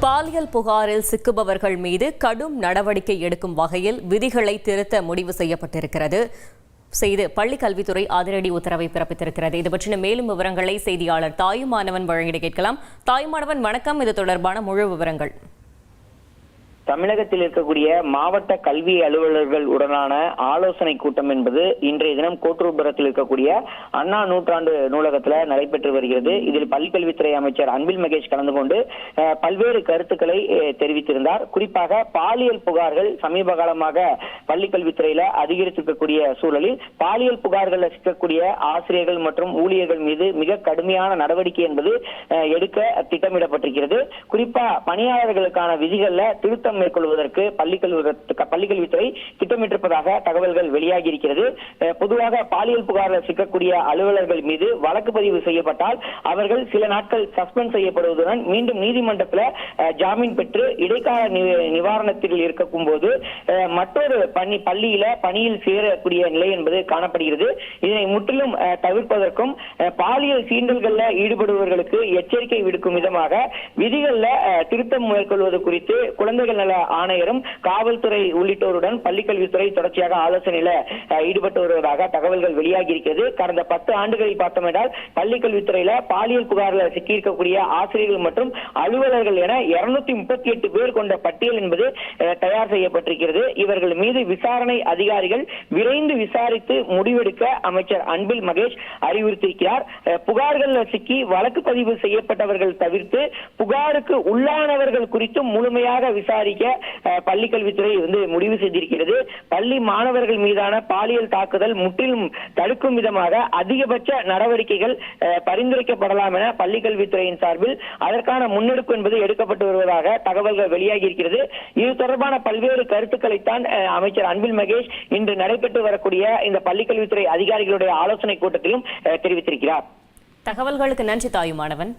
பாலியல் புகாரில் சிக்குபவர்கள் மீது கடும் நடவடிக்கை எடுக்கும் வகையில் விதிகளை திருத்த முடிவு செய்யப்பட்டிருக்கிறது. பள்ளிக் கல்வித்துறை அதிரடி உத்தரவை பிறப்பித்திருக்கிறது. இது பற்றின மேலும் விவரங்களை செய்தியாளர் தாயுமானவன் வழங்கிட கேட்கலாம். தாயுமானவன், வணக்கம். இது தொடர்பான முழு விவரங்கள். தமிழகத்தில் இருக்கக்கூடிய மாவட்ட கல்வி அலுவலர்கள் உடனான ஆலோசனை கூட்டம் என்பது இன்றைய தினம் கோட்டூர்புரத்தில் இருக்கக்கூடிய அண்ணா நூற்றாண்டு நூலகத்தில் நடைபெற்று வருகிறது. இதில் பள்ளிக்கல்வித்துறை அமைச்சர் அன்பில் மகேஷ் கலந்து கொண்டு பல்வேறு கருத்துக்களை தெரிவித்திருந்தார். குறிப்பாக பாலியல் புகார்கள் சமீப காலமாக பள்ளிக்கல்வித்துறையில அதிகரித்திருக்கக்கூடிய சூழலில் பாலியல் புகார்கள் சிக்கக்கூடிய ஆசிரியர்கள் மற்றும் ஊழியர்கள் மீது மிக கடுமையான நடவடிக்கை என்பது எடுக்க திட்டமிடப்பட்டிருக்கிறது. குறிப்பா பணியாளர்களுக்கான விதிகள்ல திருத்தம் மேற்கொள்வதற்கு பள்ளிக்கல்வித்துறை திட்டமிட்டிருப்பதாக தகவல்கள் வெளியாகி இருக்கிறது. பொதுவாக பாலியல் புகாரில் சிக்கக்கூடிய அலுவலர்கள் மீது வழக்கு பதிவு செய்யப்பட்டால் அவர்கள் சில நாட்கள் சஸ்பெண்ட் செய்யப்படுவதுடன் மீண்டும் நீதிமன்றத்தில் ஜாமீன் பெற்று இடைக்கால நிவாரணத்தில் இருக்கும் போது மற்றொரு பள்ளியில பணியில் சேரக்கூடிய நிலை என்பது காணப்படுகிறது. இதனை முற்றிலும் தவிர்ப்பதற்கும் பாலியல் சீண்டல்களில் ஈடுபடுபவர்களுக்கு எச்சரிக்கை விடுக்கும் விதமாக விதிகள்ல திருத்தம் மேற்கொள்வது குறித்து குழந்தைகள் நல ஆணையரும் காவல்துறை உள்ளிட்டோருடன் பள்ளிக்கல்வித்துறை தொடர்ச்சியாக ஆலோசனையில ஈடுபட்டு வருவதாக தகவல்கள் வெளியாகி இருக்கிறது. கடந்த 10 ஆண்டுகளில் பார்த்தோம் என்றால் பள்ளிக்கல்வித்துறையில பாலியல் புகாரில் சிக்கியிருக்கக்கூடிய ஆசிரியர்கள் மற்றும் அலுவலர்கள் என 238 பேர் கொண்ட பட்டியல் என்பது தயார் செய்யப்பட்டிருக்கிறது. இவர்கள் மீது விசாரணை அதிகாரிகள் விரைந்து விசாரித்து முடிவெடுக்க அமைச்சர் அன்பில் மகேஷ் அறிவுறுத்தியிருக்கிறார். புகார்கள் சிக்கி வழக்கு பதிவு செய்யப்பட்டவர்கள் தவிர்த்து புகாருக்கு உள்ளானவர்கள் குறித்தும் முழுமையாக விசாரிக்க பள்ளிக்கல்வித்துறை முடிவு செய்திருக்கிறது. பள்ளி மாணவர்கள் மீதான பாலியல் தாக்குதல் முற்றிலும் தடுக்கும் விதமாக அதிகபட்ச நடவடிக்கைகள் பரிந்துரைக்கப்படலாம் என பள்ளிக்கல்வித்துறையின் சார்பில் அதற்கான முன்னெடுப்பு என்பது எடுக்கப்பட்டு வருவதாக தகவல்கள் வெளியாகி இருக்கிறது. இது தொடர்பான பல்வேறு கருத்துக்களைத்தான் அமைச்சர் அன்பில் மகேஷ் இன்று நடைபெற்று வரக்கூடிய இந்த பள்ளிக்கல்வித்துறை அதிகாரிகளுடைய ஆலோசனை கூட்டத்திலும் தெரிவித்திருக்கிறார். தகவல்களுக்கு நன்றி தாயுமானவன்.